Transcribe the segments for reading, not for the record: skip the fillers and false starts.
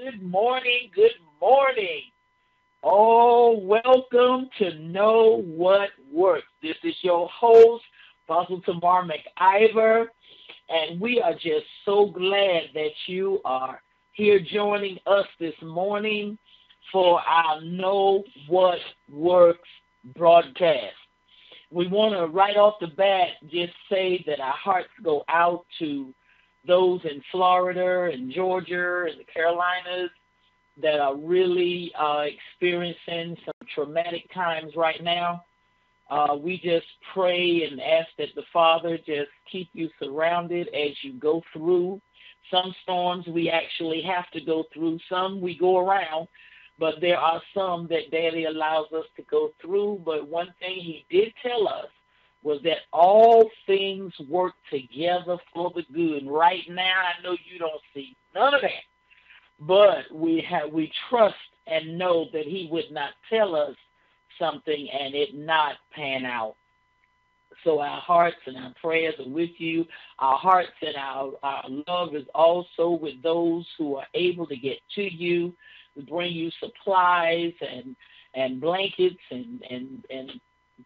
Good morning. Good morning. Oh, welcome to Know What Works. This is your host, Apostle Tamar McIver, and we are just so glad that you are here joining us this morning for our Know What Works broadcast. We want to, right off the bat, just say that our hearts go out to those in Florida and Georgia and the Carolinas that are really experiencing some traumatic times right now. We just pray and ask that the Father just keep you surrounded as you go through. Some storms we actually have to go through. Some we go around, but there are some that Daddy allows us to go through. But one thing He did tell us was that all things work together for the good. Right now, I know you don't see none of that, but we trust and know that He would not tell us something and it not pan out. So our hearts and our prayers are with you. Our hearts and our love is also with those who are able to get to you, to bring you supplies and blankets and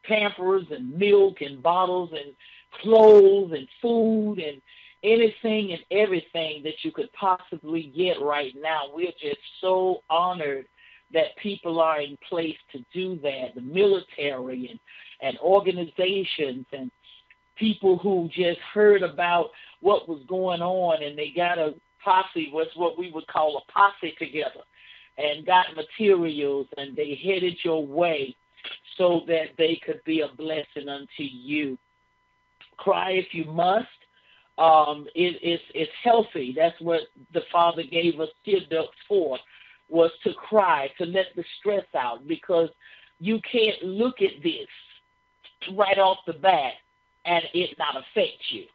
Pampers and milk and bottles and clothes and food and anything and everything that you could possibly get right now. We're just so honored that people are in place to do that, the military and organizations and people who just heard about what was going on and they got a posse, what's what we would call a posse together, and got materials and they headed your way so that they could be a blessing unto you. Cry if you must. It's healthy. That's what the Father gave us tear ducts for, was to cry, to let the stress out, because you can't look at this right off the bat and it not affect you.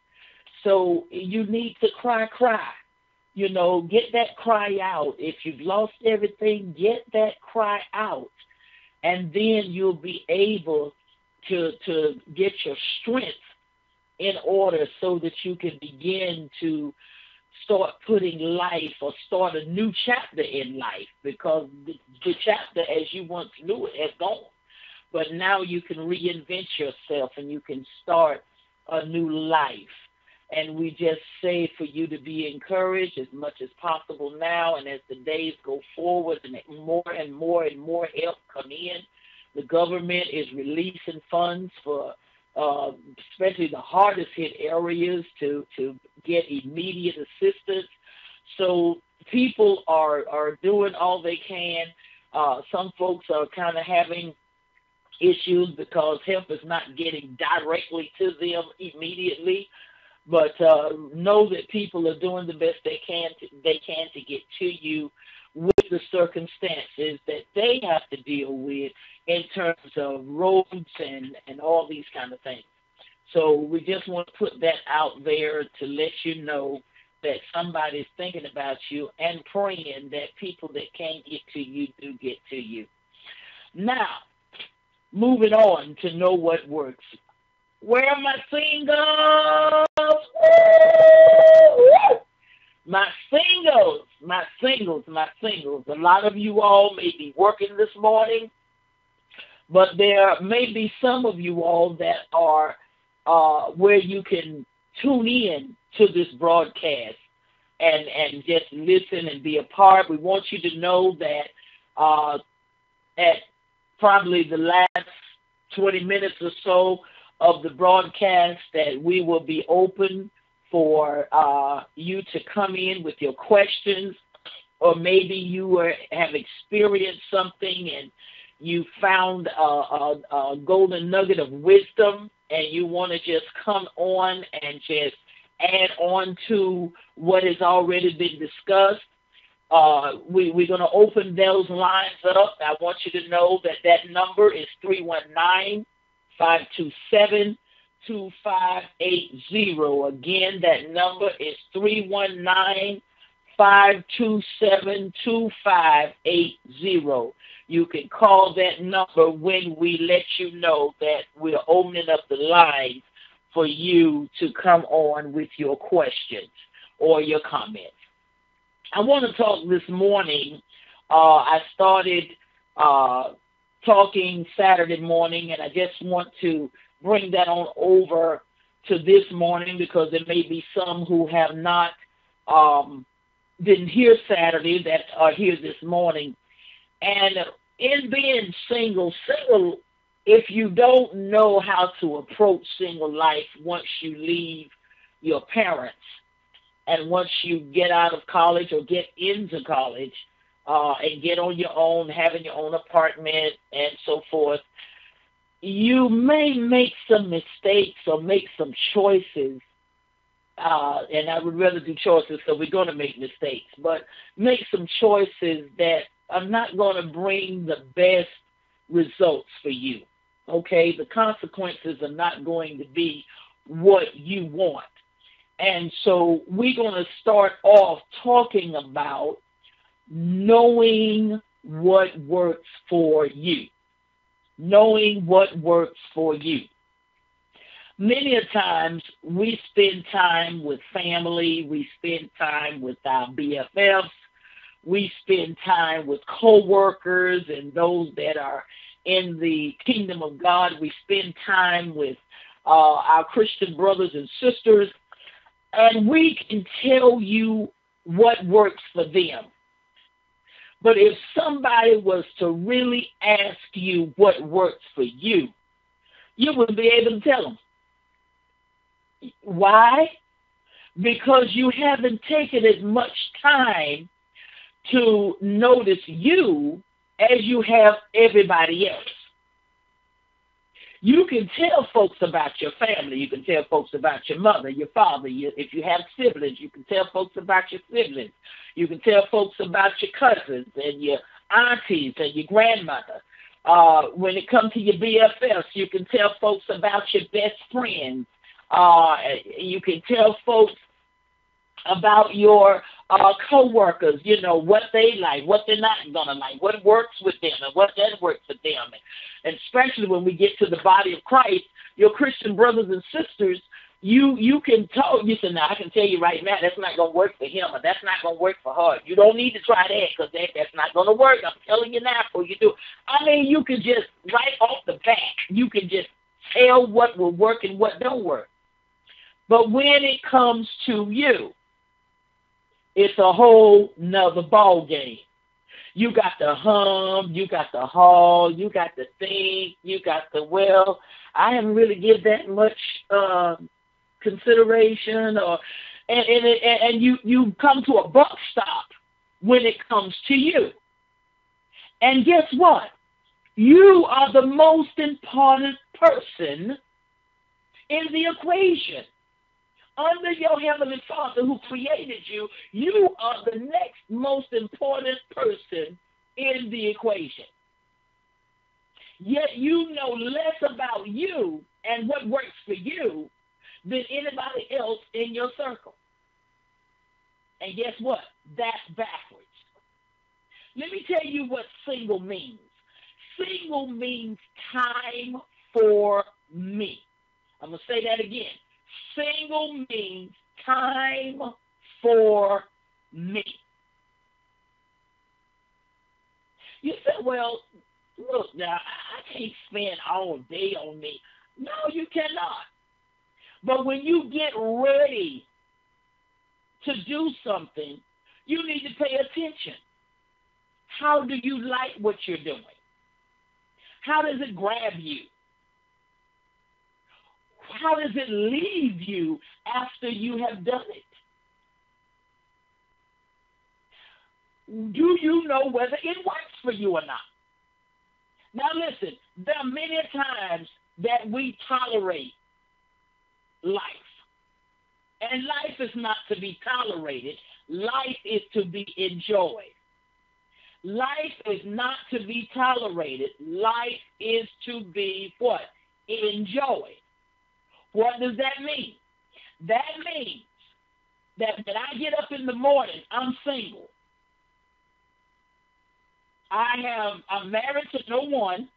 So you need to cry. You know, get that cry out. If you've lost everything, get that cry out. And then you'll be able to get your strength in order so that you can begin to start putting life or start a new chapter in life, because the chapter as you once knew it has gone. But now you can reinvent yourself and you can start a new life. And we just say for you to be encouraged as much as possible now, and as the days go forward and more help come in. The government is releasing funds for especially the hardest hit areas to get immediate assistance. So people are doing all they can. Some folks are kind of having issues because help is not getting directly to them immediately. But know that people are doing the best they can to get to you with the circumstances that they have to deal with in terms of roads and all these kind of things. So we just want to put that out there to let you know that somebody's thinking about you and praying that people that can't get to you do get to you. Now, moving on to Know What Works. Where are my singles? Woo! My singles. A lot of you all may be working this morning, but there may be some of you all that are where you can tune in to this broadcast and just listen and be a part. We want you to know that at probably the last 20 minutes or so of the broadcast that we will be open for you to come in with your questions, or maybe you have experienced something and you found a golden nugget of wisdom and you want to just come on and just add on to what has already been discussed. We're going to open those lines up. I want you to know that number is 319-527-2580. Again, that number is 319-527-2580. You can call that number when we let you know that we're opening up the lines for you to come on with your questions or your comments. I want to talk this morning. I started talking Saturday morning, and I just want to bring that on over to this morning because there may be some who have not didn't hear Saturday that are here this morning. And in being single, if you don't know how to approach single life once you leave your parents and once you get out of college or get into college and get on your own, having your own apartment and so forth, you may make some mistakes or make some choices. And I would rather do choices, so we're going to make mistakes, but make some choices that are not going to bring the best results for you. Okay, the consequences are not going to be what you want. And so we're going to start off talking about knowing what works for you. Knowing what works for you. Many a times we spend time with family, we spend time with our BFFs, we spend time with co-workers and those that are in the kingdom of God. We spend time with our Christian brothers and sisters, and we can tell you what works for them. But if somebody was to really ask you what works for you, you wouldn't be able to tell them. Why? Because you haven't taken as much time to notice you as you have everybody else. You can tell folks about your family. You can tell folks about your mother, your father. If you have siblings, you can tell folks about your siblings. You can tell folks about your cousins and your aunties and your grandmother. When it comes to your BFFs, you can tell folks about your best friends. You can tell folks about your co-workers, you know, what they like, what they're not going to like, what works with them and what doesn't work for them. And especially when we get to the body of Christ, your Christian brothers and sisters, you can talk. You say, now, I can tell you right now, that's not going to work for him or that's not going to work for her. You don't need to try that because that's not going to work. I'm telling you now before you do. I mean, you can just, right off the bat, you can just tell what will work and what don't work. But when it comes to you, it's a whole nother ball game. You got to hum, you got to haul, you got to think, you got to, well, I haven't really give that much consideration, and you come to a buck stop when it comes to you. And guess what? You are the most important person in the equation. Under your Heavenly Father who created you, you are the next most important person in the equation. Yet you know less about you and what works for you than anybody else in your circle. And guess what? That's backwards. Let me tell you what single means. Single means time for me. I'm going to say that again. Single means time for me. You say, well, look, now, I can't spend all day on me. No, you cannot. But when you get ready to do something, you need to pay attention. How do you like what you're doing? How does it grab you? How does it leave you after you have done it? Do you know whether it works for you or not? Now listen, there are many times that we tolerate life. And life is not to be tolerated. Life is to be enjoyed. Life is not to be tolerated. Life is to be what? Enjoyed. What does that mean? That means that when I get up in the morning, I'm single. I'm married to no one.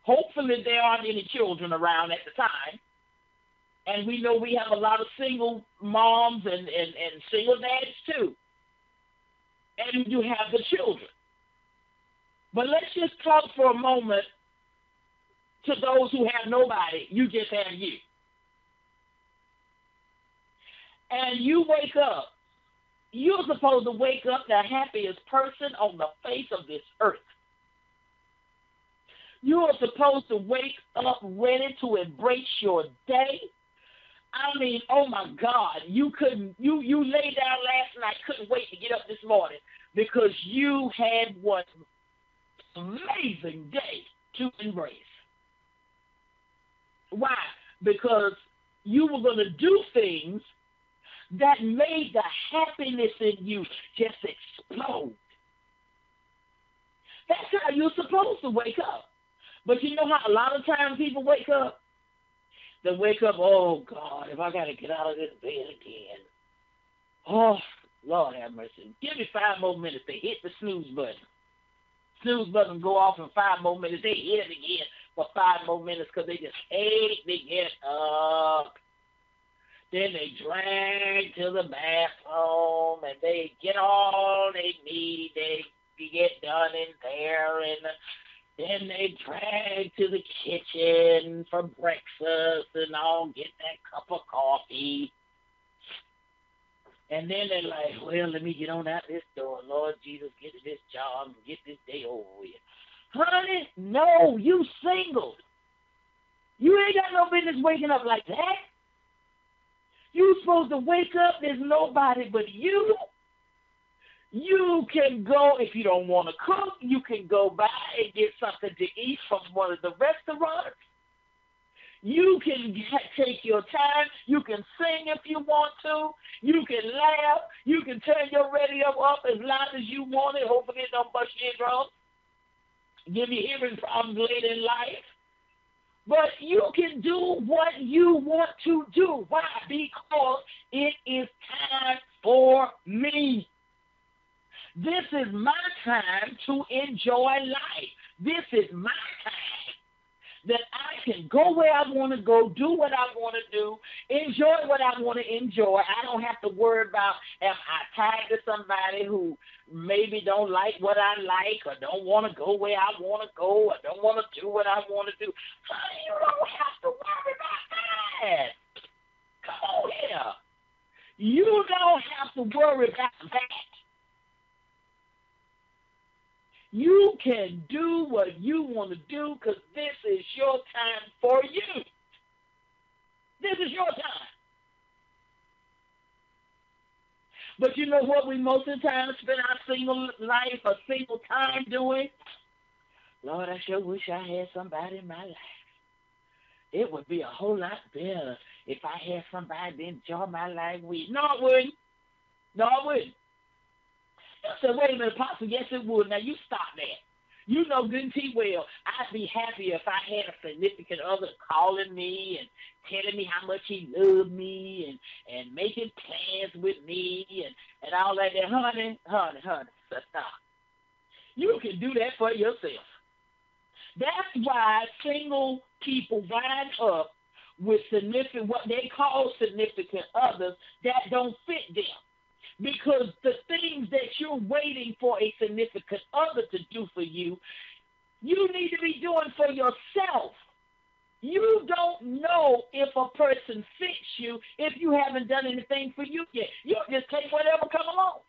Hopefully there aren't any children around at the time. And we know we have a lot of single moms and single dads too. and you have the children. But let's just talk for a moment to those who have nobody. You just have you. And you wake up. You're supposed to wake up the happiest person on the face of this earth. You are supposed to wake up ready to embrace your day. I mean, oh my God, you laid down last night, couldn't wait to get up this morning because you had one amazing day to embrace. Why? Because you were going to do things that made the happiness in you just explode. That's how you're supposed to wake up. But you know how a lot of times people wake up? They wake up, oh, God, if I got to get out of this bed again. Oh, Lord have mercy. Give me 5 more minutes. They hit the snooze button. Snooze button go off in 5 more minutes. They hit it again for 5 more minutes because they just hate to get up. Then they drag to the bathroom and they get all they need. They get done in there, and then they drag to the kitchen for breakfast and all, get that cup of coffee. And then they're like, well, let me get on out this door. Lord Jesus, get to this job and get this day over with. Honey, no, you single. You ain't got no business waking up like that. You supposed to wake up, there's nobody but you. You can go, if you don't want to cook, you can go by and get something to eat from one of the restaurants. You can take your time. You can sing if you want to. You can laugh. You can turn your radio up as loud as you want it. Hopefully it don't bust your eardrums. Give you hearing problems later in life. But you can do what you want to do. Why? Because it is time for me. This is my time to enjoy life. This is my time that I can go where I want to go, do what I want to do, enjoy what I want to enjoy. I don't have to worry about am I tied to somebody who maybe don't like what I like or don't want to go where I want to go or don't want to do what I want to do. Honey, you don't have to worry about that. Come on here. You don't have to worry about that. You can do what you want to do because this is your time for you. This is your time. But you know what we most of the time spend our single life or single time doing? Lord, I sure wish I had somebody in my life. It would be a whole lot better if I had somebody to enjoy my life with. No, it wouldn't. No, it wouldn't. I said, wait a minute, Apostle, yes, it would. Now, you stop that. You know good and well, I'd be happier if I had a significant other calling me and telling me how much he loved me and making plans with me and all that. Honey, stop. You can do that for yourself. That's why single people wind up with what they call significant others that don't fit them. Because the things that you're waiting for a significant other to do for you, you need to be doing for yourself. You don't know if a person fits you if you haven't done anything for you yet. You'll just take whatever come along.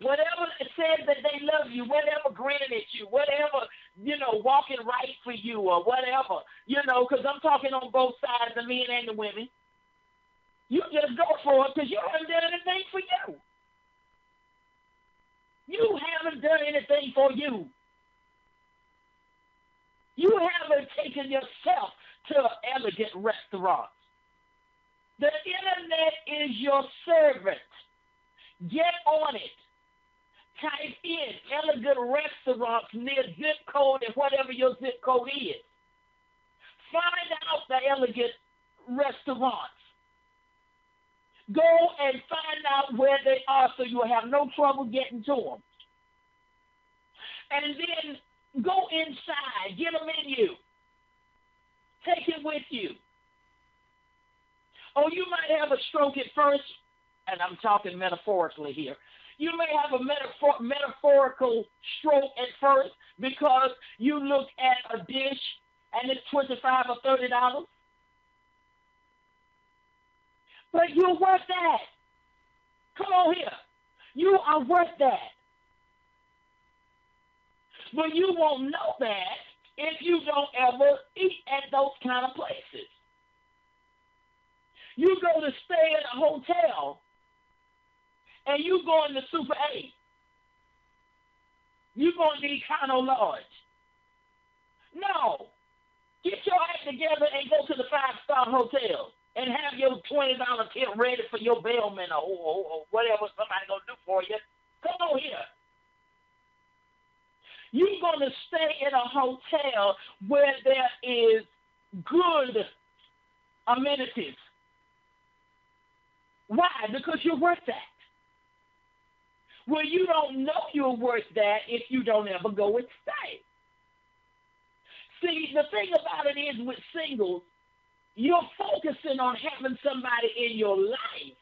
Whatever says that they love you, whatever grinning at you, whatever, walking right for you or whatever, because I'm talking on both sides, the men and the women. You just go for it because you haven't done anything for you. You haven't done anything for you. You haven't taken yourself to elegant restaurants. The internet is your servant. Get on it. Type in elegant restaurants near zip code and whatever your zip code is. Find out the elegant restaurants. Go and find out where they are so you'll have no trouble getting to them. And then go inside. Get a menu. Take it with you. Oh, you might have a stroke at first, and I'm talking metaphorically here. You may have a metaphorical stroke at first because you look at a dish and it's $25 or $30. But you're worth that. Come on here. You are worth that. But you won't know that if you don't ever eat at those kind of places. You go to stay in a hotel and you go into Super 8. You go into Econo Lodge. No. Get your act together and go to the 5-star hotel and have your $20 tip ready for your bellman or whatever somebody gonna do for you. Come on here. You're gonna stay in a hotel where there is good amenities. Why? Because you're worth that. Well, you don't know you're worth that if you don't ever go and stay. See, the thing about it is with singles, you're focusing on having somebody in your life,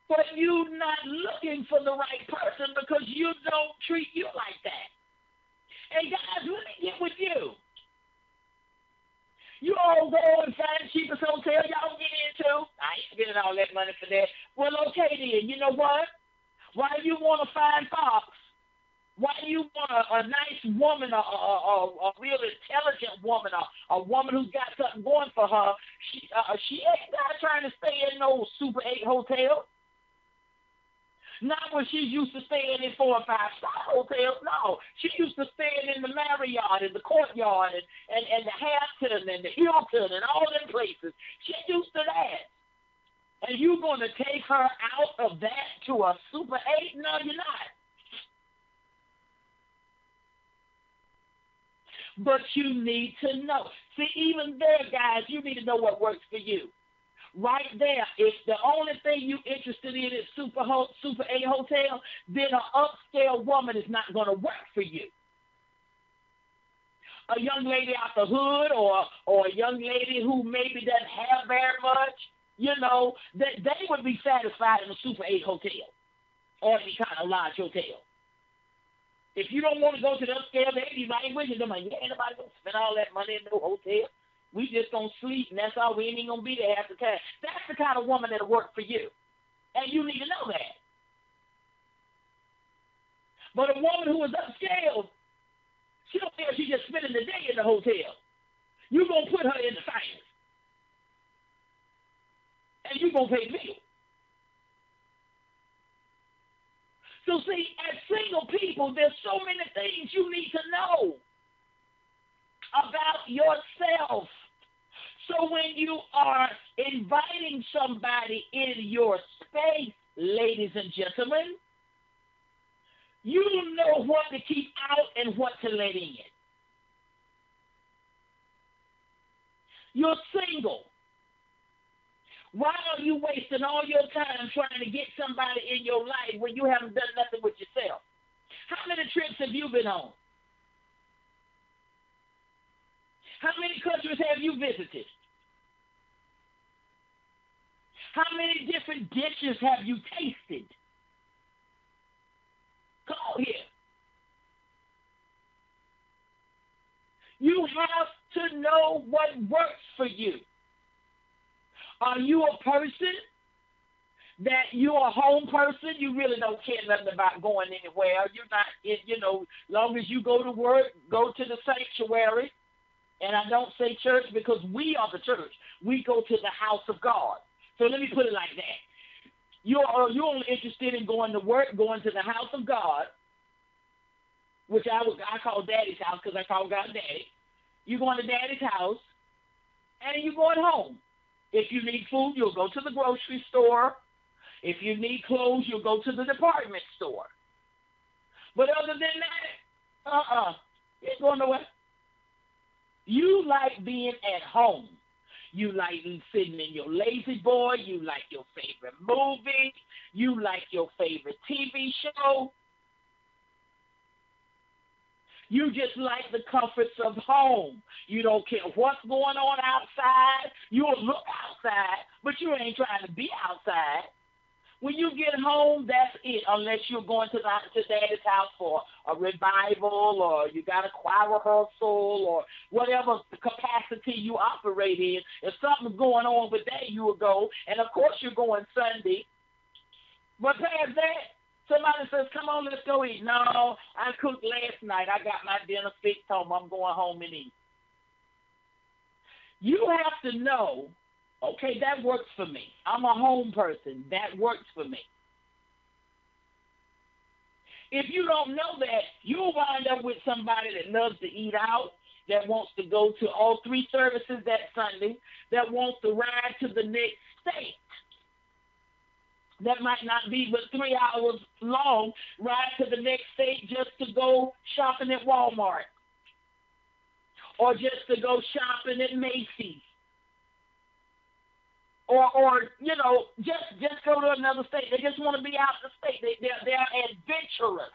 but you're not looking for the right person because you don't treat you like that. And guys, let me get with you. You all go and find the cheapest hotel y'all get into. I ain't spending all that money for that. Well, okay then. You know what? Why do you want to find fox? Why do you want a nice woman, a real intelligent woman, a woman who's got something going for her? She ain't not trying to stay in no Super 8 hotel. Not when she's used to staying in 4 or 5-star hotels. No, she used to staying in the Marriott and the Courtyard and the Hampton and the Hilton and all them places. She's used to that. And you going to take her out of that to a Super 8? No, you're not. But you need to know. See, even there, guys, you need to know what works for you. Right there, if the only thing you're interested in is Super 8 hotel, then an upscale woman is not going to work for you. A young lady out the hood or a young lady who maybe doesn't have very much, you know, they would be satisfied in a Super 8 hotel or any kind of lodge hotel. If you don't want to go to the upscale, they be right with you. They're like, yeah, ain't nobody going to spend all that money in no hotel. We just going to sleep, and that's all. We ain't going to be there half the time. That's the kind of woman that'll work for you. And you need to know that. But a woman who is upscale, she don't care if she's just spending the day in the hotel. You're going to put her in the finance. And you're going to pay the bill. So see, as single people, there's so many things you need to know about yourself. So when you are inviting somebody in your space, ladies and gentlemen, you know what to keep out and what to let in. You're single. Why are you wasting all your time trying to get somebody in your life when you haven't done nothing with yourself? How many trips have you been on? How many countries have you visited? How many different dishes have you tasted? Come on here. You have to know what works for you. Are you a person that you're a home person? You really don't care nothing about going anywhere. You're not, you know, long as you go to work, go to the sanctuary. And I don't say church because we are the church. We go to the house of God. So let me put it like that. You're only interested in going to work, going to the house of God, which I call Daddy's house because I call God Daddy. You're going to Daddy's house, and you're going home. If you need food, you'll go to the grocery store. If you need clothes, you'll go to the department store. But other than that, you ain't going nowhere. You like being at home. You like sitting in your lazy boy. You like your favorite movie. You like your favorite TV show. You just like the comforts of home. You don't care what's going on outside. You'll look outside, but you ain't trying to be outside. When you get home, that's it, unless you're going to Daddy's house for a revival or you got a choir rehearsal or whatever capacity you operate in. If something's going on with that, you will go. And, of course, you're going Sunday. But past that, somebody says, come on, let's go eat. No, I cooked last night. I got my dinner fixed home. I'm going home and eat. You have to know, okay, that works for me. I'm a home person. That works for me. If you don't know that, you'll wind up with somebody that loves to eat out, that wants to go to all 3 services that Sunday, that wants to ride to the next state. That might not be but 3 hours long, ride to the next state just to go shopping at Walmart or just to go shopping at Macy's or you know, just go to another state. They just want to be out of the state. They're adventurous.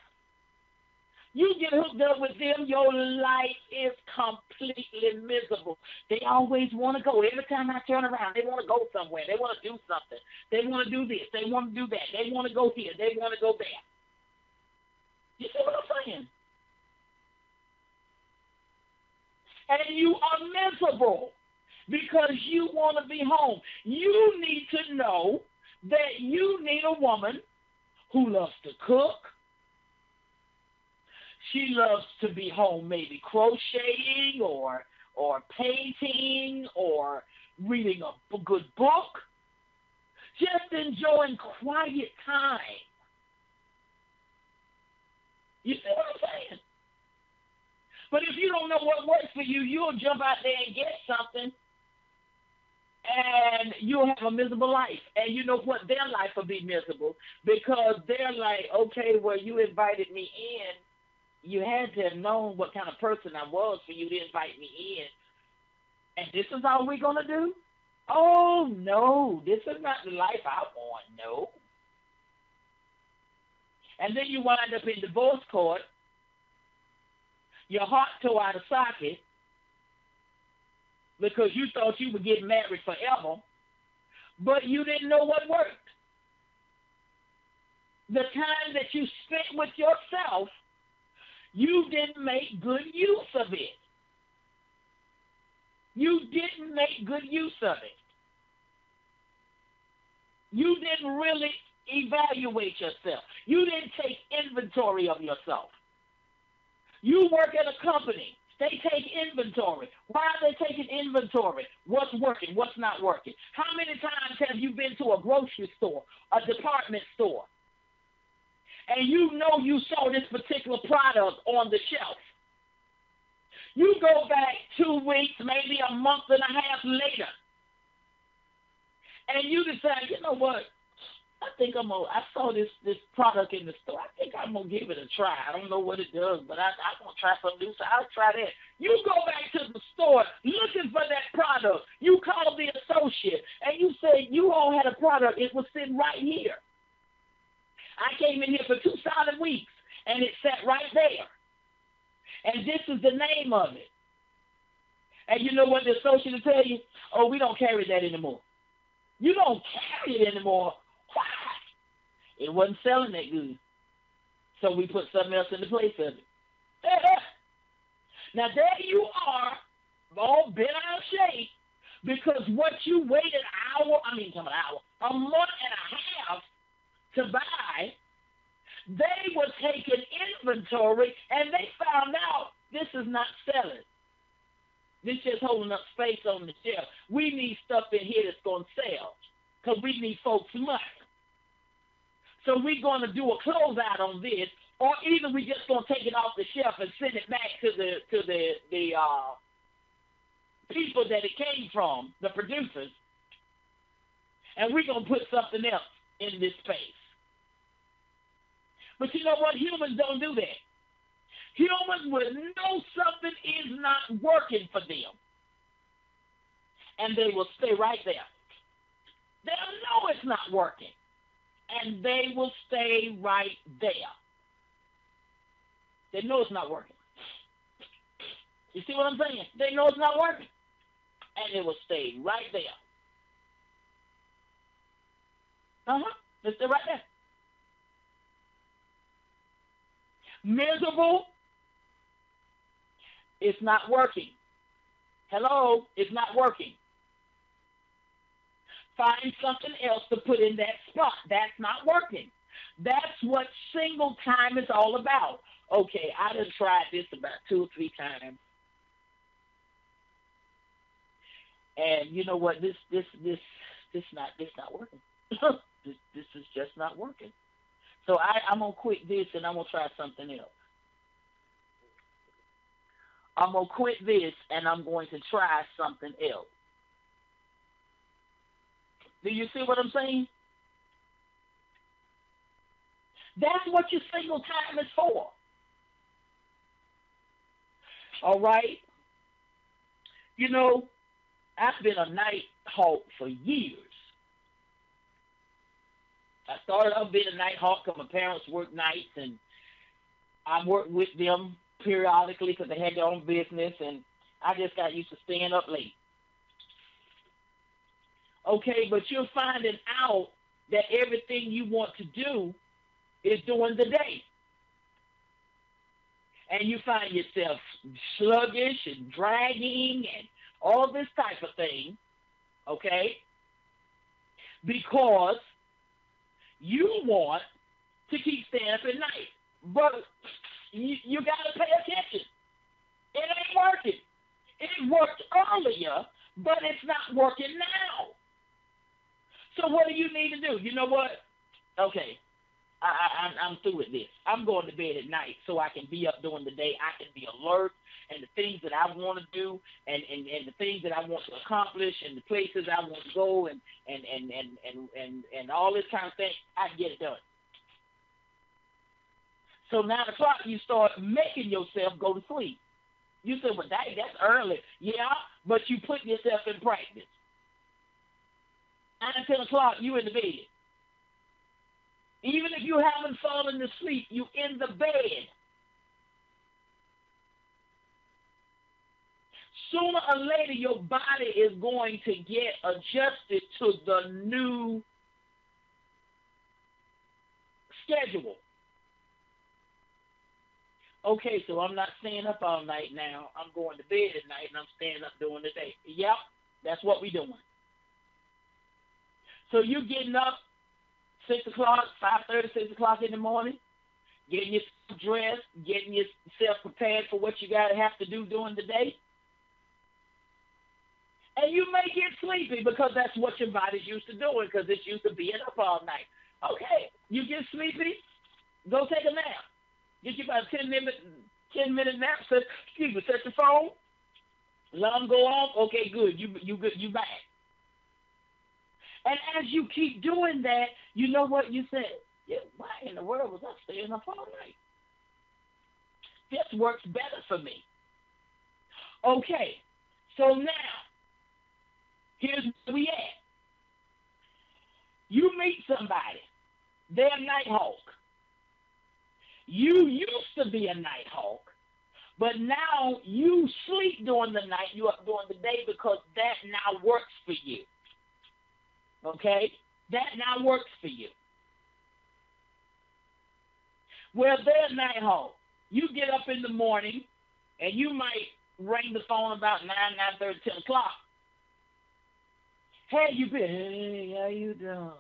You get hooked up with them, your life is completely miserable. They always want to go. Every time I turn around, they want to go somewhere. They want to do something. They want to do this. They want to do that. They want to go here. They want to go there. You see what I'm saying? And you are miserable because you want to be home. You need to know that you need a woman who loves to cook. She loves to be home maybe crocheting or painting or reading a good book. Just enjoying quiet time. You see what I'm saying? But if you don't know what works for you, you'll jump out there and get something, and you'll have a miserable life. And you know what? Their life will be miserable because they're like, okay, well, you invited me in. You had to have known what kind of person I was for you to invite me in. And this is all we're going to do? Oh, no, this is not the life I want, no. And then you wind up in divorce court, your heart tore out of socket because you thought you were getting married forever, but you didn't know what worked. The time that you spent with yourself, you didn't make good use of it. You didn't make good use of it. You didn't really evaluate yourself. You didn't take inventory of yourself. You work at a company. They take inventory. Why are they taking inventory? What's working? What's not working? How many times have you been to a grocery store, a department store, and you know you saw this particular product on the shelf? You go back 2 weeks, maybe a month and a half later, and you decide, you know what? I saw this product in the store. I think I'm going to give it a try. I don't know what it does, but I'm going to try something new, so I'll try that. You go back to the store looking for that product. You call the associate, and you say, you all had a product. It was sitting right here. I came in here for 2 solid weeks, and it sat right there. And this is the name of it. And you know what the associate will tell you? Oh, we don't carry that anymore. You don't carry it anymore. Why? It wasn't selling that good. So we put something else in the place of it. Now there you are, all bent out of shape, because what you waited a month and a half to buy, they were taking inventory and they found out this is not selling. This just holding up space on the shelf. We need stuff in here that's going to sell because we need folks' money. So we're going to do a closeout on this, or either we just going to take it off the shelf and send it back to the people that it came from, the producers, and we're going to put something else in this space. But you know what? Humans don't do that. Humans will know something is not working for them, and they will stay right there. They'll know it's not working, and they will stay right there. They know it's not working. You see what I'm saying? They know it's not working, and they will stay right there. It's right there. Miserable. It's not working. Hello, it's not working. Find something else to put in that spot. That's not working. That's what single time is all about. Okay, I done tried this about 2 or 3 times. And you know what? This not working. this is just not working. So I'm gonna quit this and I'm gonna try something else. I'm gonna quit this and I'm going to try something else. Do you see what I'm saying? That's what your single time is for. All right? You know, I've been a night hawk for years. I started off being a night hawk because my parents worked nights, and I worked with them periodically because they had their own business, and I just got used to staying up late. Okay, but you're finding out that everything you want to do is during the day. And you find yourself sluggish and dragging and all this type of thing, okay? Because you want to keep staying up at night. But you got to pay attention. It ain't working. It worked earlier, but it's not working now. So what do you need to do? You know what? Okay, I'm through with this. I'm going to bed at night so I can be up during the day. I can be alert, and the things that I want to do, and the things that I want to accomplish, and the places I want to go, and all this kind of thing, I can get it done. So 9 o'clock, you start making yourself go to sleep. You say, well, that's early. Yeah, but you put yourself in practice. 9, 10 o'clock, you in the bed. Even if you haven't fallen asleep, you in the bed. Sooner or later, your body is going to get adjusted to the new schedule. Okay, so I'm not staying up all night now. I'm going to bed at night, and I'm staying up during the day. Yep, that's what we're doing. So you're getting up 6 o'clock, 5:30, 6 o'clock in the morning, getting yourself dressed, getting yourself prepared for what you got to have to do during the day. And you may get sleepy because that's what your body's used to doing because it's used to being up all night. Okay, you get sleepy, go take a nap. Get you about a 10-minute nap. Set your phone. Let them go off. Okay, good. You good. You back. And as you keep doing that, you know what you said? Yeah, why in the world was I staying up all night? This works better for me. Okay, so now, here's where we at. You meet somebody. They're a night hawk. You used to be a night hawk, but now you sleep during the night, you up during the day because that now works for you. Okay? That now works for you. Well, they're a night hawk. You get up in the morning, and you might ring the phone about 9, 9:30, 10 o'clock. Hey, you been? Hey, how you doing?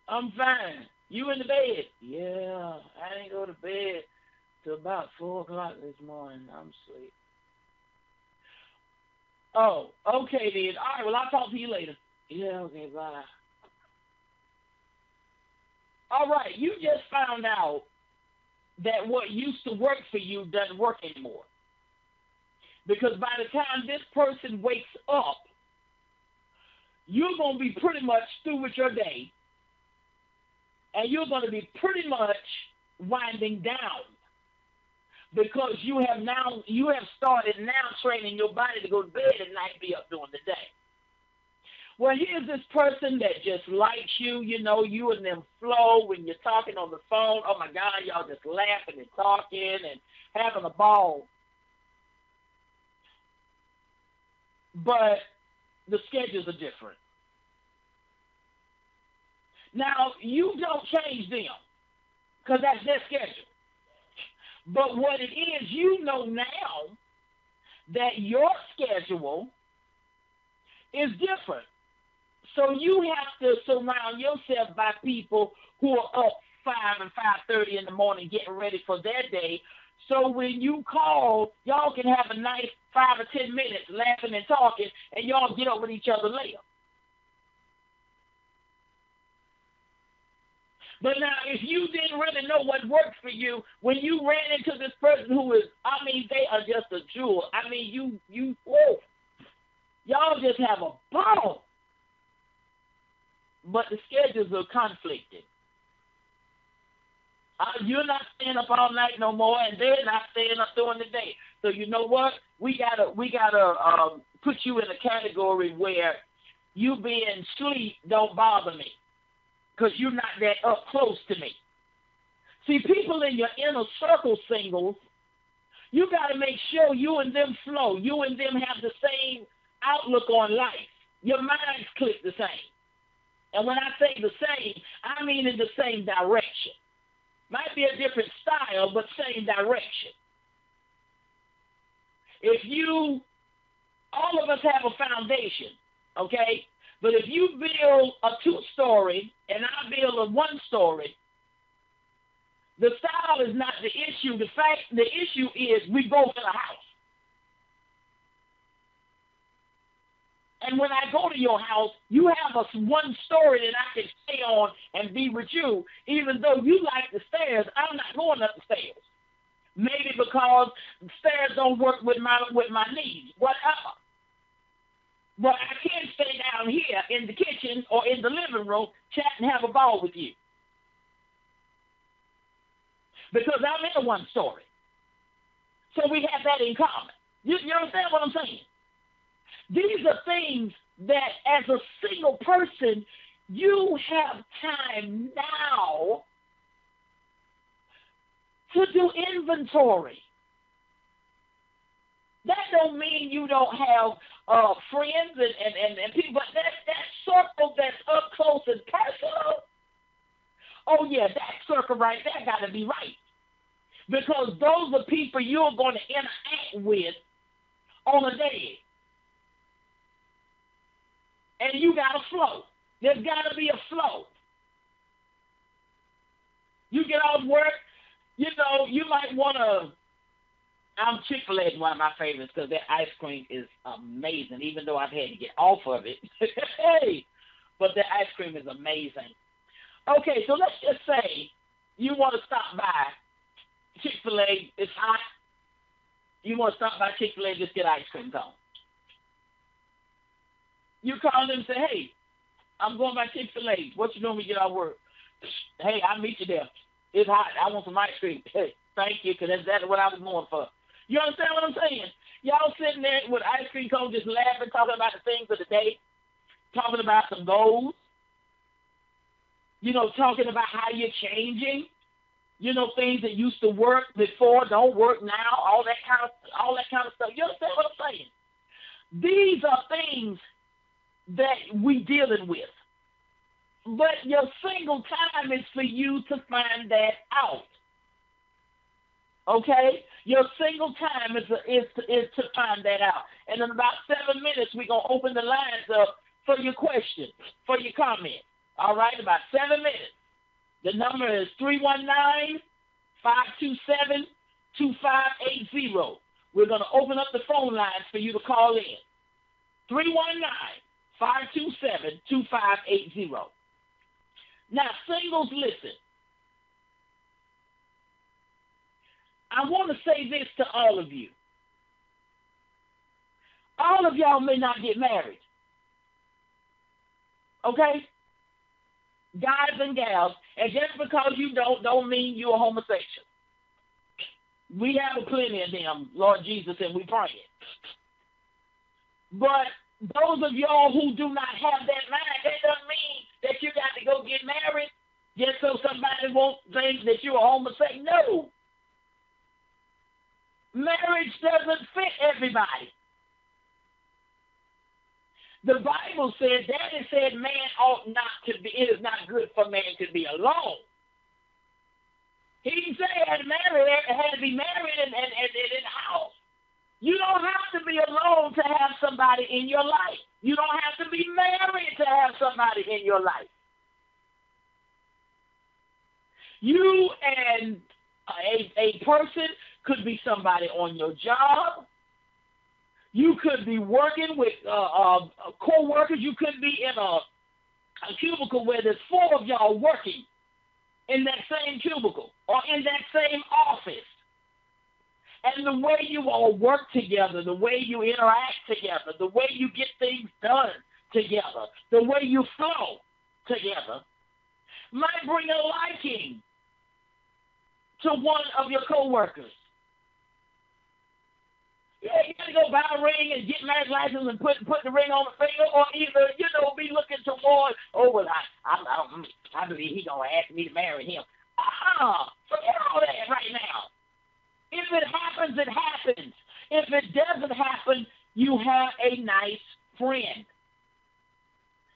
I'm fine. You in the bed? Yeah, I didn't go to bed till about 4 o'clock this morning. I'm asleep. Oh, okay then. All right, well, I'll talk to you later. Yeah, okay, bye. All right, you just found out that what used to work for you doesn't work anymore. Because by the time this person wakes up, you're going to be pretty much through with your day. And you're going to be pretty much winding down because you have started now training your body to go to bed at night, be up during the day. Well, here's this person that just likes you, you and them flow when you're talking on the phone. Oh my God, y'all just laughing and talking and having a ball. But the schedules are different. Now, you don't change them because that's their schedule. But what it is, you know now that your schedule is different. So you have to surround yourself by people who are up 5 and 5:30 in the morning getting ready for their day. So when you call, y'all can have a nice 5 or 10 minutes laughing and talking, and y'all get up with each other later. But now, if you didn't really know what worked for you, when you ran into this person who is, I mean, they are just a jewel. I mean, whoa, y'all just have a ball. But the schedules are conflicted. You're not staying up all night no more, and they're not staying up during the day. So you know what? We gotta put you in a category where you being sleep don't bother me, because you're not that up close to me. See, people in your inner circle singles, you got to make sure you and them flow. You and them have the same outlook on life. Your minds click the same. And when I say the same, I mean in the same direction. Might be a different style, but same direction. All of us have a foundation, okay? But if you build a 2-story and I build a 1-story, the style is not the issue. The issue is we both in a house. And when I go to your house, you have a 1-story that I can stay on and be with you. Even though you like the stairs, I'm not going up the stairs. Maybe because the stairs don't work with my knees, whatever. But I can stay down here in the kitchen or in the living room, chat and have a ball with you. Because I'm in a 1-story. So we have that in common. You understand what I'm saying? These are things that as a single person, you have time now to do inventory. That don't mean you don't have friends and people, but that circle that's up close and personal, oh yeah, that circle right there got to be right. Because those are people you're going to interact with on a day. And you got to flow. There's got to be a flow. You get off work, you might want to, Chick-fil-A is one of my favorites because their ice cream is amazing, even though I've had to get off of it. Hey, but their ice cream is amazing. Okay, so let's just say you want to stop by Chick-fil-A. It's hot. You want to stop by Chick-fil-A, just get ice cream cone. You call them and say, hey, I'm going by Chick-fil-A. What you doing when you get out of work? Hey, I'll meet you there. It's hot. I want some ice cream. Hey, thank you, because that's exactly what I was going for. You understand what I'm saying? Y'all sitting there with ice cream cone just laughing, talking about the things of the day, talking about some goals, talking about how you're changing, things that used to work before don't work now, all that kind of stuff. You understand what I'm saying? These are things that we dealing with. But your single time is for you to find that out. Okay? Your single time is to find that out. And in about 7 minutes, we're going to open the lines up for your questions, for your comments. All right? About 7 minutes. The number is 319-527-2580. We're going to open up the phone lines for you to call in. 319-527-2580. Now, singles, listen. I want to say this to all of you. All of y'all may not get married. Okay? Guys and gals. And just because you don't mean you're a homosexual. We have plenty of them, Lord Jesus, and we pray it. But those of y'all who do not have that mind, that doesn't mean that you got to go get married just so somebody won't think that you're a homosexual. No. Marriage doesn't fit everybody. The Bible said, Daddy said, man ought not to be, it is not good for man to be alone. He didn't say it had to be married and in the house. You don't have to be alone to have somebody in your life. You don't have to be married to have somebody in your life. You and a person could be somebody on your job. You could be working with co-workers. You could be in a cubicle where there's 4 of y'all working in that same cubicle or in that same office. And the way you all work together, the way you interact together, the way you get things done together, the way you flow together might bring a liking to one of your coworkers. Yeah, you got to go buy a ring and get marriage license and put the ring on the finger, or either, be looking toward, I believe he's going to ask me to marry him. Forget all that right now. If it happens, it happens. If it doesn't happen, you have a nice friend.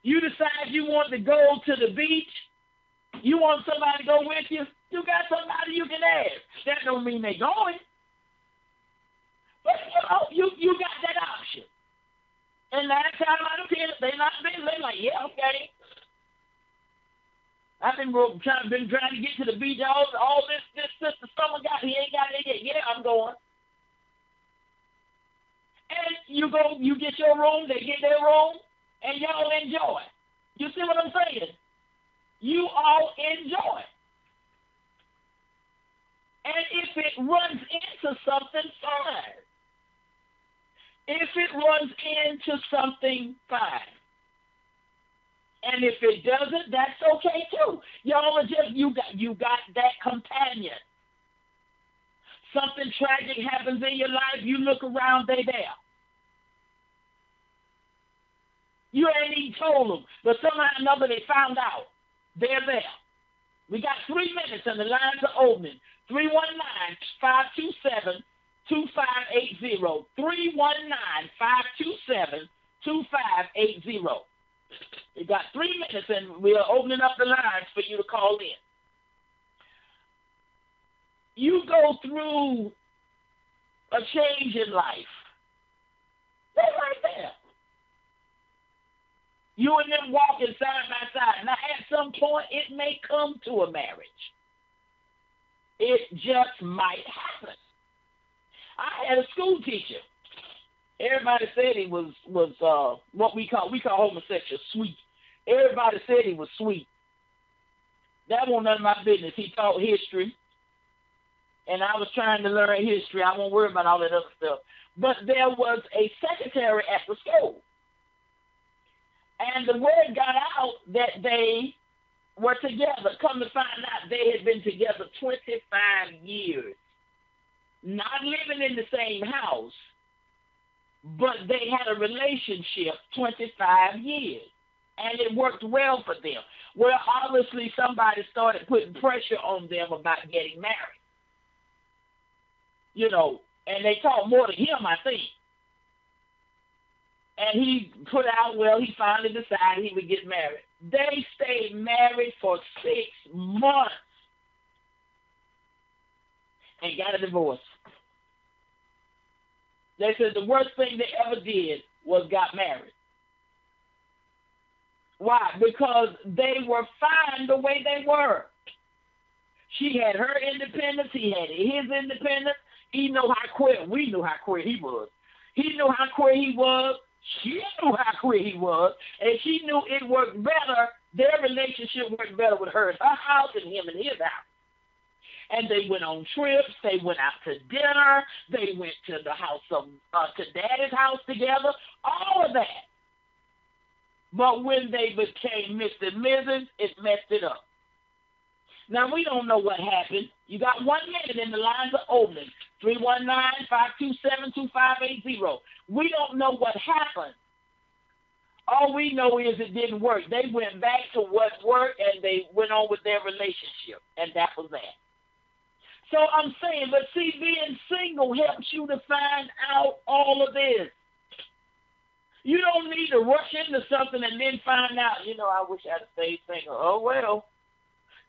You decide you want to go to the beach, you want somebody to go with you, you got somebody you can ask. That don't mean they're going. But, you got that option. And 9 times out of 10, they're not busy. They're like, yeah, okay. I've been trying to get to the beach all this since the summer got here. Ain't got it yet. Yeah, I'm going. And you go, you get your room, they get their room, and y'all enjoy. You see what I'm saying? You all enjoy. And if it runs into something, fine. If it runs into something, fine. And if it doesn't, that's okay too. Y'all are just, you got that companion. Something tragic happens in your life, you look around, they there. You ain't even told them, but somehow or another they found out. They're there. We got 3 minutes and the lines are opening. 319-527-2580. 319-527-2580. We got 3 minutes and we are opening up the lines for you to call in. You go through a change in life. They're right there. You and them walking side by side. Now, at some point, it may come to a marriage. It just might happen. I had a school teacher. Everybody said he was what we call homosexual, sweet. Everybody said he was sweet. That wasn't none of my business. He taught history, and I was trying to learn history. I won't worry about all that other stuff. But there was a secretary at the school, and the word got out that they were together. Come to find out, they had been together 25 years, not living in the same house, but they had a relationship 25 years, and it worked well for them. Well, obviously somebody started putting pressure on them about getting married. And they talked more to him, I think. And he put out, he finally decided he would get married. They stayed married for 6 months and got a divorce. They said the worst thing they ever did was got married. Why? Because they were fine the way they were. She had her independence. He had his independence. He knew how queer. We knew how queer he was. He knew how queer he was. She knew how queer he was. And she knew it worked better. Their relationship worked better with her at her house than him in his house. And they went on trips. They went out to dinner. They went to the house of to Daddy's house together. All of that. But when they became Mr. and Mrs., it messed it up. Now, we don't know what happened. You got 1 minute and the lines are opening. 319-527-2580. We don't know what happened. All we know is it didn't work. They went back to what worked and they went on with their relationship. And that was that. So I'm saying, but see, being single helps you to find out all of this. You don't need to rush into something and then find out, I wish I'd stayed single. Oh, well.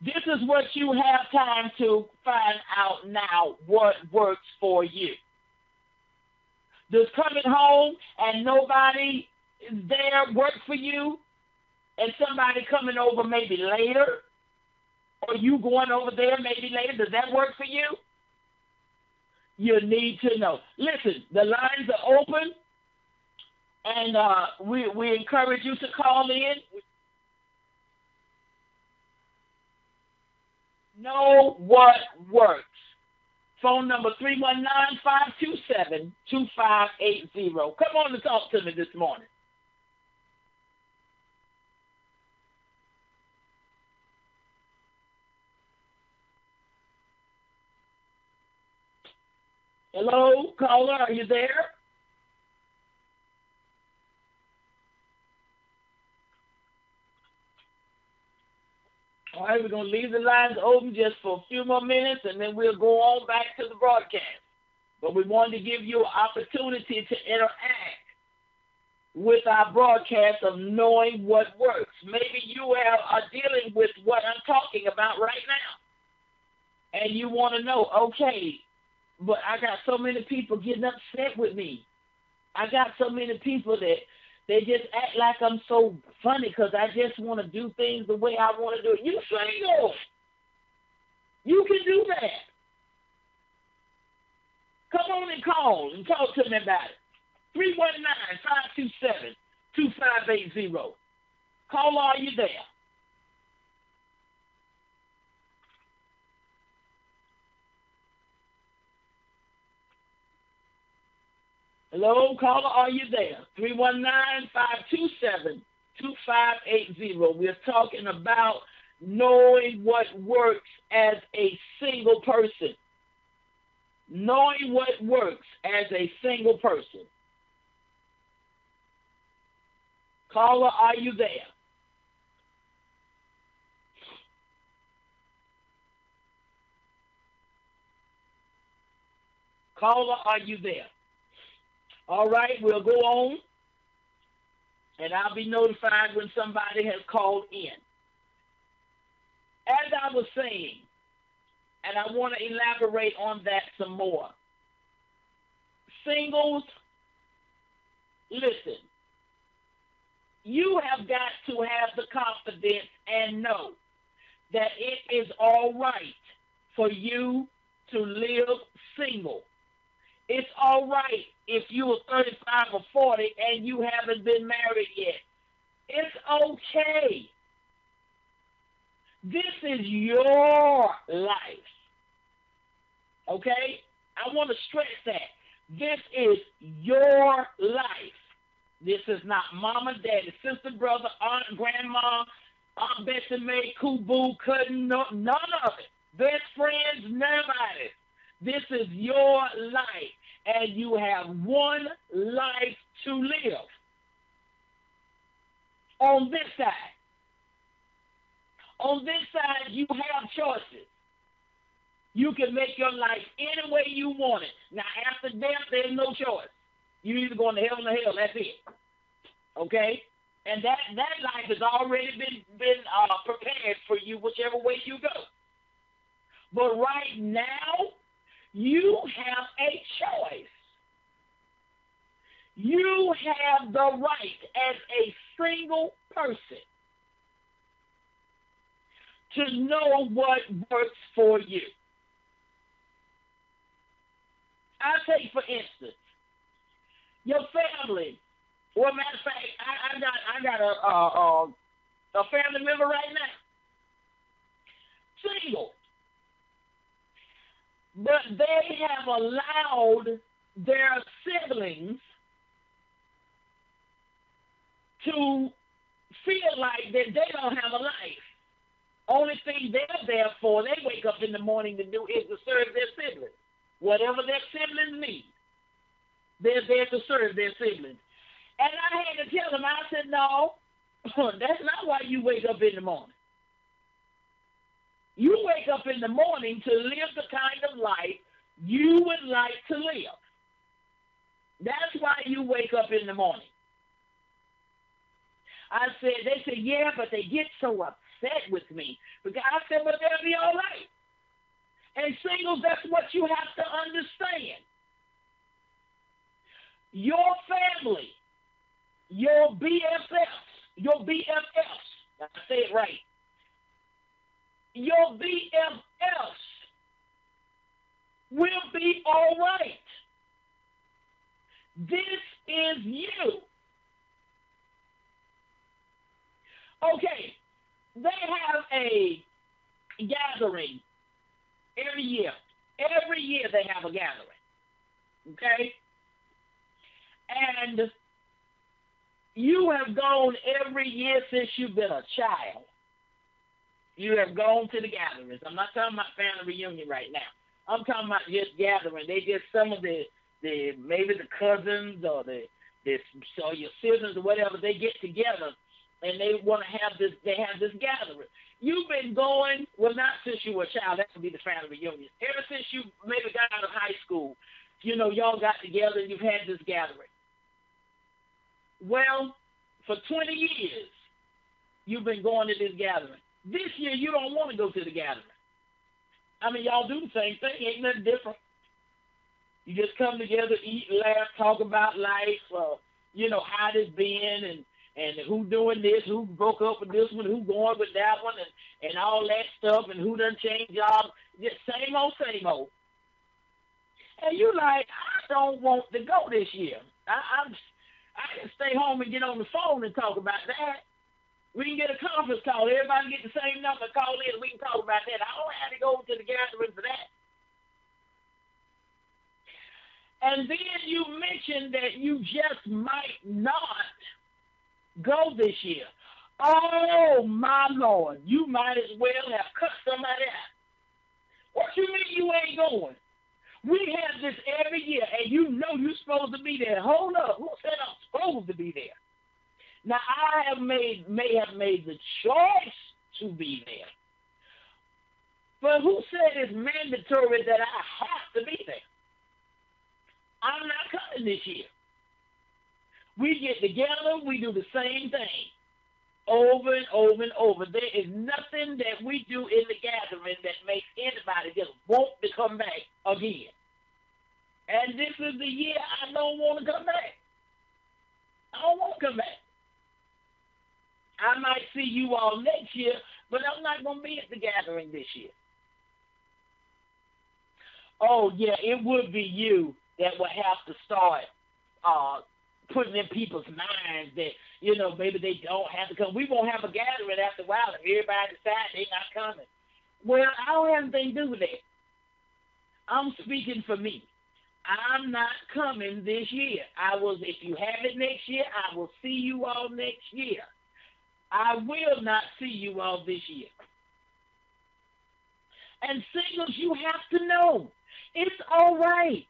This is what you have time to find out now, what works for you. Does coming home and nobody is there work for you? And somebody coming over maybe later? Or you going over there maybe later? Does that work for you? You need to know. Listen, the lines are open. And we encourage you to call in. Know what works. Phone number 319-527-2580. Come on and talk to me this morning. Hello, caller, are you there? All right, we're going to leave the lines open just for a few more minutes, and then we'll go on back to the broadcast. But we wanted to give you an opportunity to interact with our broadcast of knowing what works. Maybe you are dealing with what I'm talking about right now, and you want to know, okay, but I got so many people getting upset with me. I got so many people that they just act like I'm so funny because I just want to do things the way I want to do it. You single. You can do that. Come on and call and talk to me about it. 319-527-2580. Call, are you there? Hello, caller, are you there? 319-527-2580. We're talking about knowing what works as a single person. Knowing what works as a single person. Caller, are you there? Caller, are you there? All right, we'll go on, and I'll be notified when somebody has called in. As I was saying, and I want to elaborate on that some more. Singles, listen, you have got to have the confidence and know that it is all right for you to live single. It's all right if you are 35 or 40 and you haven't been married yet. It's okay. This is your life. Okay? I want to stress that. This is your life. This is not mama, daddy, sister, brother, aunt, grandma, Aunt Bessie Mae, Kubu, cousin, none of it. Best friends, nobody. This is your life, and you have one life to live. On this side. On this side, you have choices. You can make your life any way you want it. Now, after death, there's no choice. You're either going to heaven or hell. That's it. Okay? And that life has already been prepared for you, whichever way you go. But right now, you have a choice. You have the right as a single person to know what works for you. I'll take, for instance, your family. Well, matter of fact, I got a family member right now, single, but they have allowed their siblings to feel like that they don't have a life. Only thing they're there for, they wake up in the morning to do is to serve their siblings. Whatever their siblings need, they're there to serve their siblings. And I had to tell them, I said, no, that's not why you wake up in the morning. You wake up in the morning to live the kind of life you would like to live. That's why you wake up in the morning. I said, they said, yeah, but they get so upset with me. Because I said, but they'll be all right. And singles, that's what you have to understand. Your family, your BFFs, I say it right. Your BFFs will be all right. This is you. Okay, they have a gathering every year. Every year they have a gathering. Okay? And you have gone every year since you've been a child. You have gone to the gatherings. I'm not talking about family reunion right now. I'm talking about just gathering. They just some of the maybe the cousins or so your siblings or whatever, they get together and they want to have this. They have this gathering. You've been going, well, not since you were a child. That would be the family reunion. Ever since you maybe got out of high school, y'all got together and you've had this gathering. Well, for 20 years, you've been going to this gathering. This year, you don't want to go to the gathering. I mean, y'all do the same thing. Ain't nothing different. You just come together, eat, laugh, talk about life, how it's been, and who doing this, who broke up with this one, who going with that one, and all that stuff, and who done changed jobs. Just same old, same old. And you like, I don't want to go this year. I can stay home and get on the phone and talk about that. We can get a conference call. Everybody get the same number, call in, and we can talk about that. I don't have to go to the gathering for that. And then you mentioned that you just might not go this year. Oh, my Lord. You might as well have cut somebody out. What you mean you ain't going? We have this every year, and you know you're supposed to be there. Hold up. Who said I'm supposed to be there? Now, I may have made the choice to be there. But who said it's mandatory that I have to be there? I'm not coming this year. We get together, we do the same thing over and over and over. There is nothing that we do in the gathering that makes anybody just want to come back again. And this is the year I don't want to come back. I don't want to come back. I might see you all next year, but I'm not going to be at the gathering this year. Oh, yeah, it would be you that would have to start putting in people's minds that, maybe they don't have to come. We won't have a gathering after a while if everybody decides they're not coming. Well, I don't have anything to do with that. I'm speaking for me. I'm not coming this year. If you have it next year, I will see you all next year. I will not see you all this year. And singles, you have to know it's all right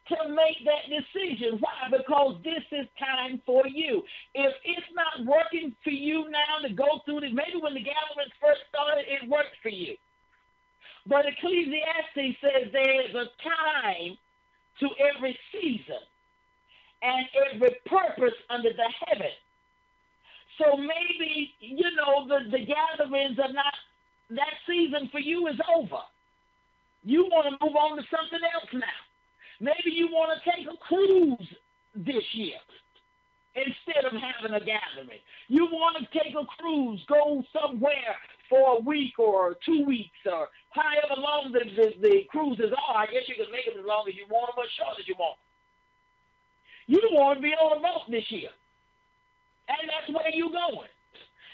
to make that decision. Why? Because this is time for you. If it's not working for you now to go through this, maybe when the gatherings first started, it worked for you. But Ecclesiastes says there is a time to every season and every purpose under the heaven. So maybe, the gatherings are not, that season for you is over. You want to move on to something else now. Maybe you want to take a cruise this year instead of having a gathering. You want to take a cruise, go somewhere for a week or 2 weeks or however long the cruises are. I guess you can make them as long as you want them or short as you want them. You want to be on a boat this year. And that's where you're going.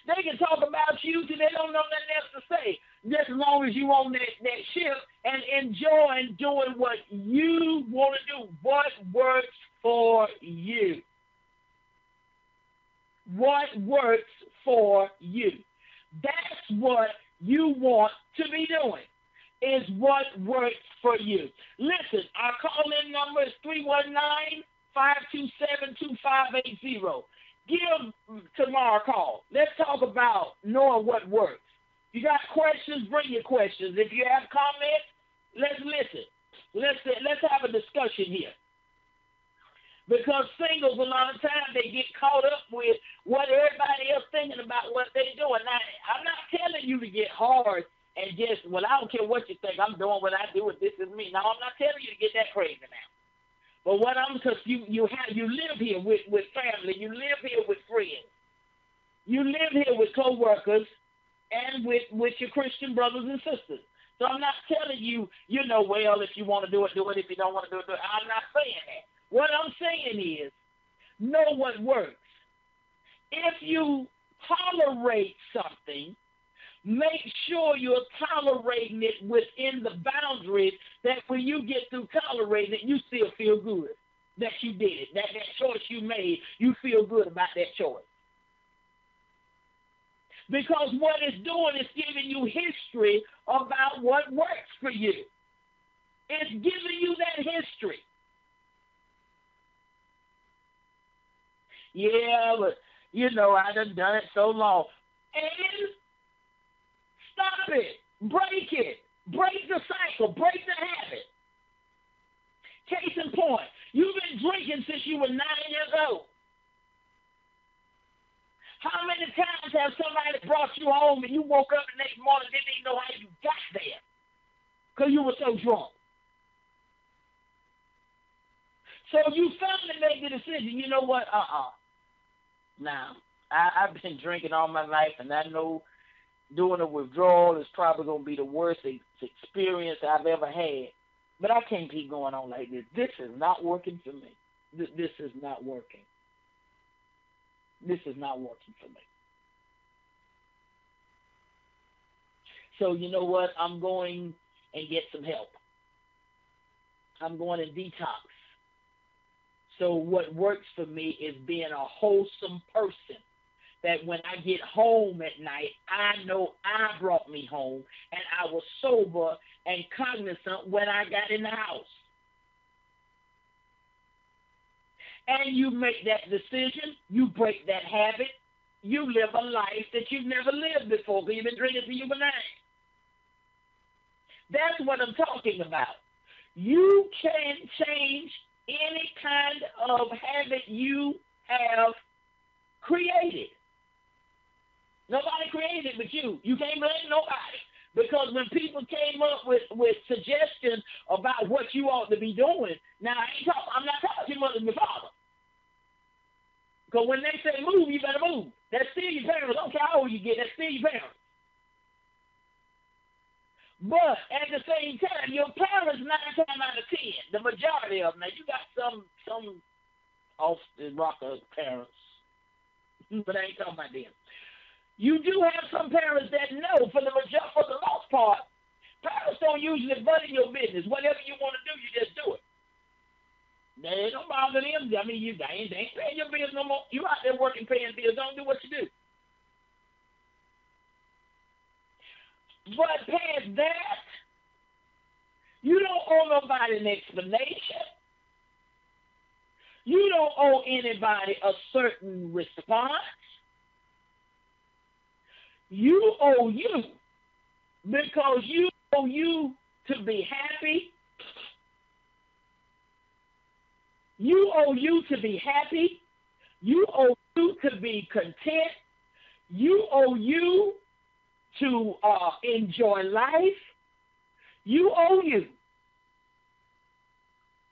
They can talk about you till they don't know nothing else to say. Just as long as you on that ship and enjoying doing what you want to do. What works for you. What works for you. That's what you want to be doing. Is what works for you. Listen, our call-in number is 319-527-2580. Give tomorrow a call. Let's talk about knowing what works. You got questions, bring your questions. If you have comments, let's listen. Let's have a discussion here. Because singles, a lot of times, they get caught up with what everybody else thinking about what they're doing. Now, I'm not telling you to get hard and just, well, I don't care what you think. I'm doing what I do, and this is me. No, I'm not telling you to get that crazy now. But what I'm, because you live here with family. You live here with friends. You live here with co-workers and with your Christian brothers and sisters. So I'm not telling you, well, if you want to do it, do it. If you don't want to do it, do it. I'm not saying that. What I'm saying is, know what works. If you tolerate something, make sure you're tolerating it within the boundaries that when you get through tolerating it, you still feel good that you did it. That choice you made, you feel good about that choice. Because what it's doing is giving you history about what works for you. It's giving you that history. Yeah, but, I done it so long. And stop it. Break it. Break the cycle. Break the habit. Case in point, you've been drinking since you were 9 years old. How many times have somebody brought you home and you woke up the next morning and didn't even know how you got there because you were so drunk? So you finally make the decision, you know what, Now, I've been drinking all my life, and I know doing a withdrawal is probably going to be the worst experience I've ever had. But I can't keep going on like this. This is not working for me. This is not working. This is not working for me. So you know what? I'm going and get some help. I'm going to detox. So what works for me is being a wholesome person. That when I get home at night, I know I brought me home and I was sober and cognizant when I got in the house. And you make that decision, you break that habit, you live a life that you've never lived before because you've been drinking since you were 9. That's what I'm talking about. You can change any kind of habit you have created. Nobody created it but you. You can't blame nobody. Because when people came up with suggestions about what you ought to be doing, now I'm not talking to your mother and your father. Because when they say move, you better move. That's still your parents. I don't care how old you get, that's still your parents. But at the same time, your parents 9 times out of 10, the majority of them. Now you got some off the rocker parents, but I ain't talking about them. You do have some parents that know for the most part, parents don't usually butt in your business. Whatever you want to do, you just do it. They don't bother them. I mean, they ain't paying your bills no more. You out there working, paying bills. Don't do what you do. But past that, you don't owe nobody an explanation. You don't owe anybody a certain response. You owe you because you owe you to be happy. You owe you to be happy. You owe you to be content. You owe you to enjoy life. You owe you.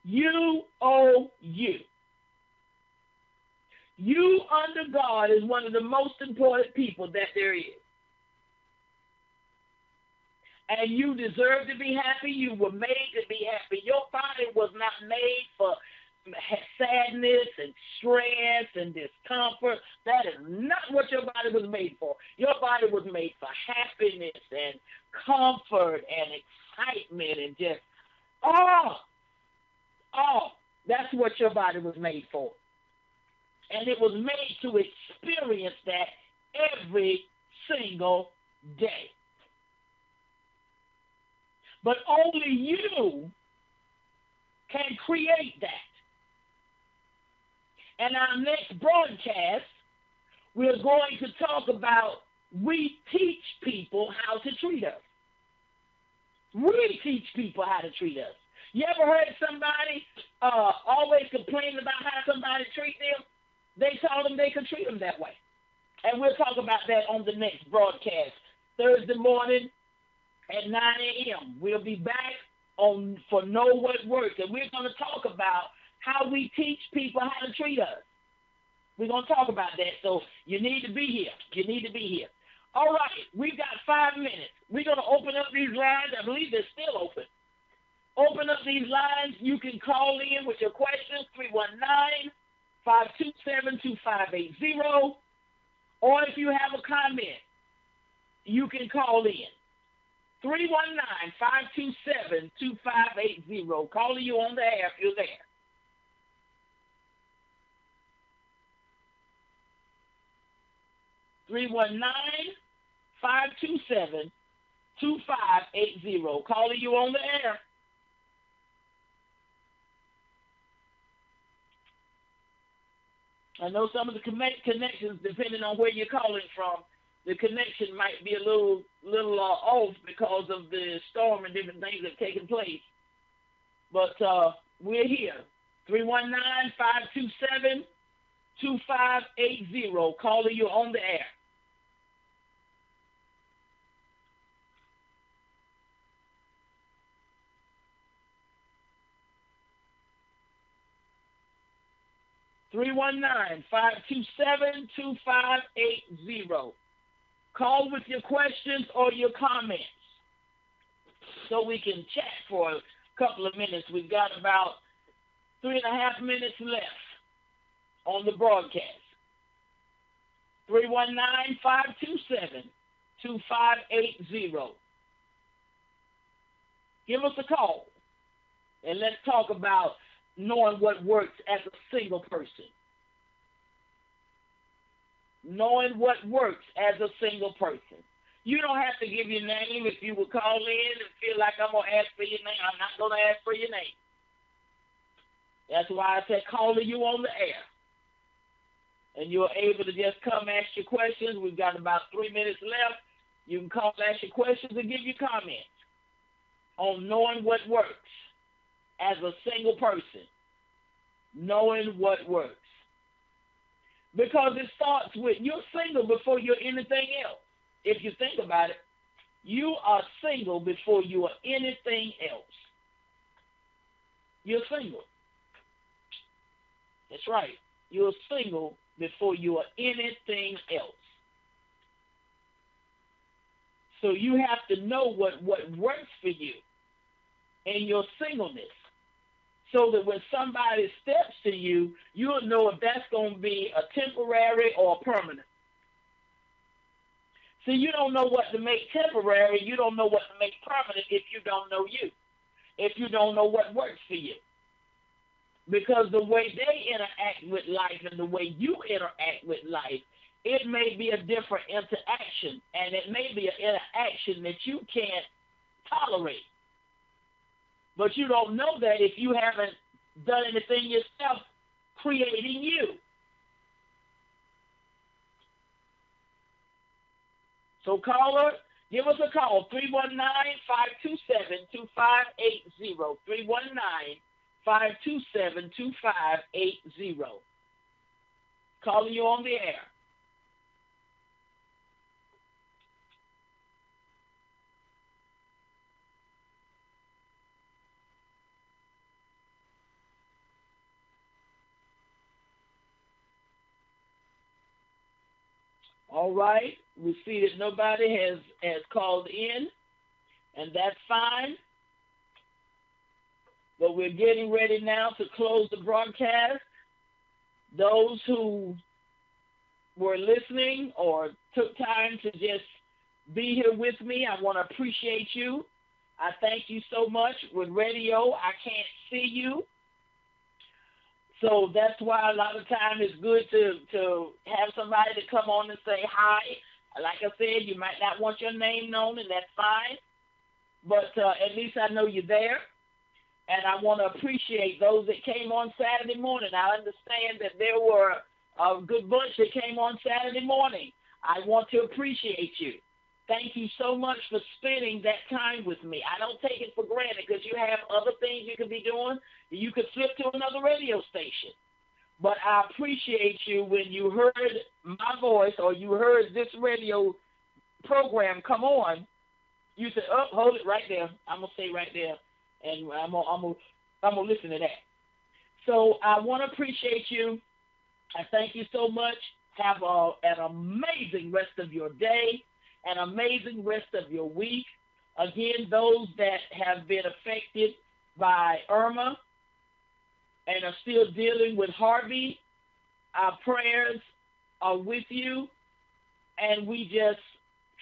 You owe you. You under God is one of the most important people that there is. And you deserve to be happy. You were made to be happy. Your body was not made for sadness and stress and discomfort. That is not what your body was made for. Your body was made for happiness and comfort and excitement and just, that's what your body was made for. And it was made to experience that every single day. But only you can create that. And our next broadcast, we're going to talk about we teach people how to treat us. We teach people how to treat us. You ever heard somebody always complain about how to treat them, they told them they could treat them that way. And we'll talk about that on the next broadcast, Thursday morning at 9 a.m. We'll be back for Know What Works, and we're going to talk about how we teach people how to treat us. We're going to talk about that, so you need to be here. You need to be here. All right, we've got 5 minutes. We're going to open up these lines. I believe they're still open. Open up these lines. You can call in with your questions, 319-527-2580. Or if you have a comment, you can call in. 319-527-2580. Calling you on the air if you're there. 319-527-2580. Calling you on the air. I know some of the connections, depending on where you're calling from, the connection might be a little off because of the storm and different things that have taken place. But we're here. 319-527-2580. Calling you on the air. Three 527-2580. Call with your questions or your comments so we can chat for a couple of minutes. We've got about 3.5 minutes left on the broadcast. 319-527-2580. Give us a call and let's talk about knowing what works as a single person. Knowing what works as a single person. You don't have to give your name if you would call in and feel like I'm going to ask for your name. I'm not going to ask for your name. That's why I said calling you on the air. And you're able to just come ask your questions. We've got about 3 minutes left. You can call, ask your questions, and give your comments on knowing what works as a single person. Knowing what works. Because it starts with, you're single before you're anything else. If you think about it, you are single before you are anything else. You're single. That's right. You're single before you are anything else. So you have to know what works for you in your singleness, so that when somebody steps to you, you'll know if that's going to be a temporary or a permanent. See, you don't know what to make temporary. You don't know what to make permanent if you don't know you, if you don't know what works for you. Because the way they interact with life and the way you interact with life, it may be a different interaction, and it may be an interaction that you can't tolerate. But you don't know that if you haven't done anything yourself creating you. So caller, give us a call, 319-527-2580, 319-527-2580. Calling you on the air. All right, we see that nobody has called in, and that's fine. But we're getting ready now to close the broadcast. Those who were listening or took time to just be here with me, I want to appreciate you. I thank you so much. With radio, I can't see you. So that's why a lot of times it's good to have somebody to come on and say hi. Like I said, you might not want your name known, and that's fine. But at least I know you're there. And I want to appreciate those that came on Saturday morning. I understand that there were a good bunch that came on Saturday morning. I want to appreciate you. Thank you so much for spending that time with me. I don't take it for granted because you have other things you could be doing. You could flip to another radio station. but I appreciate you when you heard my voice or you heard this radio program come on. You said, "Oh, hold it right there. I'm gonna stay right there, and I'm gonna listen to that." So I want to appreciate you. I thank you so much. Have an amazing rest of your day, an amazing rest of your week. Again, those that have been affected by Irma and are still dealing with Harvey, our prayers are with you, and we just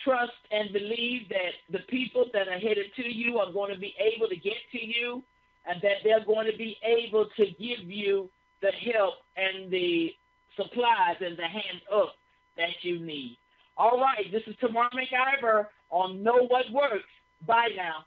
trust and believe that the people that are headed to you are going to be able to get to you, and that they're going to be able to give you the help and the supplies and the hand up that you need. All right, this is Tamar McIver on Know What Works. Bye now.